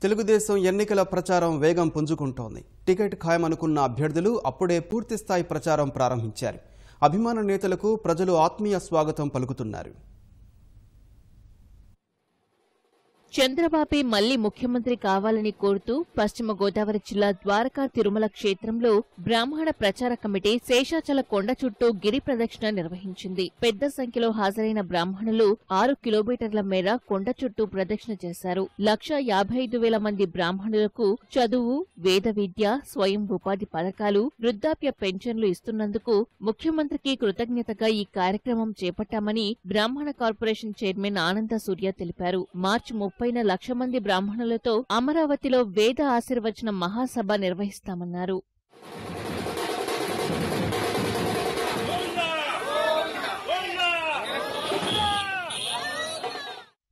తెలుగుదేశం ఎన్నికల ప్రచారం వేగం పుంజుకుంటోంది. టికెట్ ఖాయమనుకున్న అభ్యర్థులు అప్పుడే పూర్తిస్థాయి ప్రచారం ప్రారంభించారు. అభిమాన నేతలకు ప్రజలు ఆత్మీయ స్వాగతం పలుకుతున్నారు. చంద్రబాబు మళ్లీ ముఖ్యమంత్రి కావాలని కోరుతూ పశ్చిమ గోదావరి జిల్లా ద్వారకా తిరుమల క్షేత్రంలో బ్రాహ్మణ ప్రచార కమిటీ శేషాచల కొండ చుట్టూ గిరి ప్రదక్షిణ నిర్వహించింది. పెద్ద సంఖ్యలో హాజరైన బ్రాహ్మణులు 6 కిలోమీటర్ల మేర కొండ చుట్టూ ప్రదక్షిణ చేశారు. 1,55,000 మంది బ్రాహ్మణులకు చదువు, వేద విద్య, స్వయం ఉపాధి పథకాలు, వృద్ధాప్య పెన్షన్లు ఇస్తున్నందుకు ముఖ్యమంత్రికి కృతజ్ఞతగా ఈ కార్యక్రమం చేపట్టామని బ్రాహ్మణ కార్పొరేషన్ చైర్మన్ ఆనంద సూర్య తెలిపారు. మార్చి 30న 1,00,000 మంది బ్రాహ్మణులతో అమరావతిలో వేద ఆశీర్వచన మహాసభ నిర్వహిస్తామన్నారు.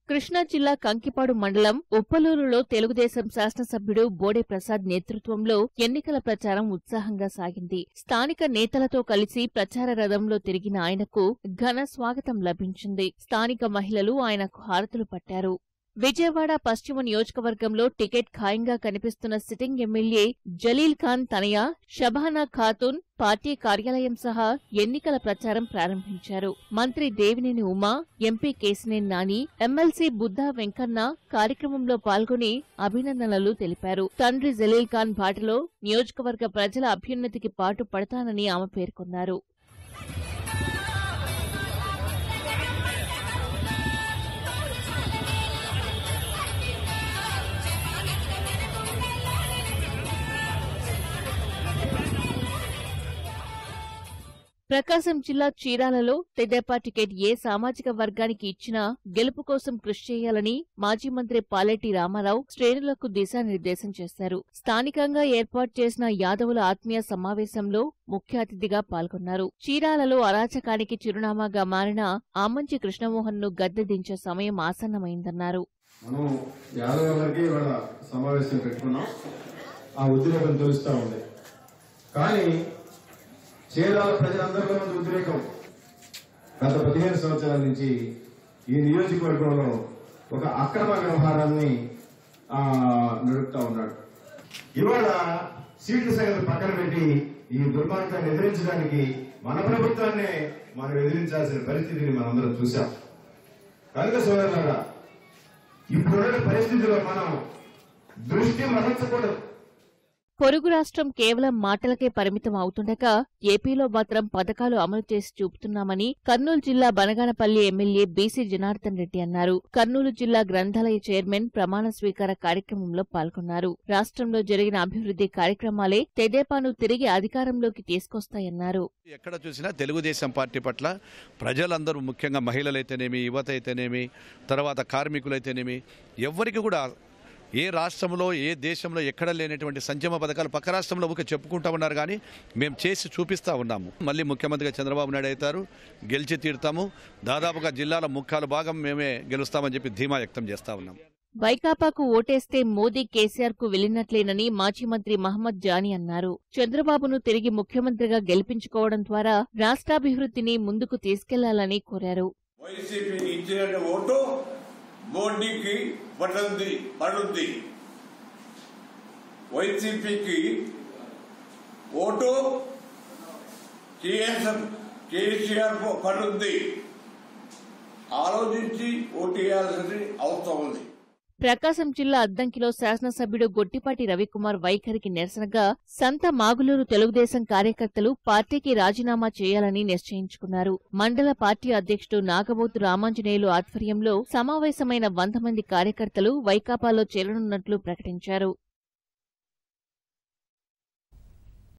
కృష్ణా జిల్లా కంకిపాడు మండలం ఉప్పలూరులో తెలుగుదేశం శాసనసభ్యుడు బోడే ప్రసాద్ నేతృత్వంలో ఎన్నికల ప్రచారం ఉత్సాహంగా సాగింది. స్థానిక నేతలతో కలిసి ప్రచార రథంలో తిరిగిన ఆయనకు ఘన స్వాగతం లభించింది. స్థానిక మహిళలు ఆయనకు హారతులు పట్టారు. విజయవాడ పశ్చిమ నియోజకవర్గంలో టికెట్ ఖాయంగా కనిపిస్తున్న సిట్టింగ్ ఎమ్మెల్యే జలీల్ ఖాన్ తనయ షబానా ఖాతున్ పార్టీ కార్యాలయం సహా ఎన్నికల ప్రచారం ప్రారంభించారు. మంత్రి దేవినేని ఉమా, ఎంపీ కేశినేని నాని, ఎమ్మెల్సీ బుద్ధా వెంకన్న కార్యక్రమంలో పాల్గొని అభినందనలు తెలిపారు. తండ్రి జలీల్ ఖాన్ బాటలో నియోజకవర్గ ప్రజల అభ్యున్నతికి పాటు పడతానని ఆమె పేర్కొన్నారు. ప్రకాశం జిల్లా చీరాలలో తెదేపా టికెట్ ఏ సామాజిక వర్గానికి ఇచ్చినా గెలుపు కోసం కృషి చేయాలని మాజీ మంత్రి పాలెటి రామారావు శ్రేణులకు దిశానిర్దేశం చేశారు. స్థానికంగా ఏర్పాటు చేసిన యాదవుల ఆత్మీయ సమావేశంలో ముఖ్య అతిథిగా పాల్గొన్నారు. చీరాలలో అరాచకానికి చిరునామాగా మారిన ఆమంచి కృష్ణమోహన్ ను గద్దె దించే సమయం ఆసన్నమైందన్నారు. చీరాల ప్రజలందరిలో మంది ఉద్రేకం గత 15 సంవత్సరాల నుంచి ఈ నియోజకవర్గంలో ఒక అక్రమ వ్యవహారాన్ని నడుపుతా ఉన్నాడు. ఇవాళ సీట్ల సంగతి పక్కన పెట్టి ఈ దుర్మార్గాన్ని ఎదిరించడానికి మన ప్రభుత్వాన్ని మనం ఎదిరించాల్సిన పరిస్థితిని మనందరం చూశాం. కనుక సోదరులారా, ఇప్పుడున్న పరిస్థితిలో మనం దృష్టి మరల్చకూడదు. పొరుగు రాష్ట్రం కేవలం మాటలకే పరిమితం అవుతుండగా ఏపీలో మాత్రం పథకాలు అమలు చేసి చూపుతున్నామని కర్నూలు జిల్లా బనగానపల్లి ఎమ్మెల్యే బీసీ జనార్దన్ రెడ్డి అన్నారు. కర్నూలు జిల్లా గ్రంథాలయ చైర్మన్ ప్రమాణ స్వీకార కార్యక్రమంలో పాల్గొన్నారు. రాష్ట్రంలో జరిగిన అభివృద్ధి కార్యక్రమాలే తెదేపాను తిరిగి అధికారంలోకి తీసుకొస్తాయన్నారు. ఎక్కడ చూసినా తెలుగుదేశం పార్టీ పట్ల ప్రజలందరూ, ముఖ్యంగా మహిళలైతేనేమి, యువత అయితేనేమి, తర్వాత కార్మికులైతేనేమి, ఎవ్వరికి కూడా ఏ రాష్ట్రంలో ఏ దేశంలో ఎక్కడ లేనటువంటి సంక్షేమ పథకాలు పక్క రాష్ట్రంలో ఒక చెప్పుకుంటా ఉన్నారు. కానీ మేము చేసి చూపిస్తా ఉన్నాము. మళ్ళీ ముఖ్యమంత్రిగా చంద్రబాబు నాయుడు అవుతారు, గెలిచి తీరుతాము. దాదాపుగా జిల్లాల ముఖ్యాల భాగం మేమే గెలుస్తామని చెప్పి ధీమా వ్యక్తం చేస్తా ఉన్నాం. వైకాపాకు ఓటేస్తే మోదీ కేసీఆర్ కు వెళ్లినట్లేనని మాజీ మంత్రి మహమ్మద్ జానీ అన్నారు. చంద్రబాబును తిరిగి ముఖ్యమంత్రిగా గెలిపించుకోవడం ద్వారా రాష్ట్రాభివృద్ధిని ముందుకు తీసుకెళ్లాలని కోరారు. మోడీకి పడుద్ది, వైసీపీకి ఓటు కేసీఆర్ పడుద్ది. ఆలోచించి ఓటు వేయాల్సిన అవసరం ఉంది. ప్రకాశం జిల్లా అద్దంకిలో శాసనసభ్యుడు గొట్టిపాటి రవికుమార్ వైఖరికి నిరసనగా సంత మాగులూరు తెలుగుదేశం కార్యకర్తలు పార్టీకి రాజీనామా చేయాలని నిశ్చయించుకున్నారు. మండల పార్టీ అధ్యక్షుడు నాగబోతు రామాంజనేయులు ఆధ్వర్యంలో సమావేశమైన 100 మంది కార్యకర్తలు వైకాపాలో చేరనున్నట్లు ప్రకటించారు.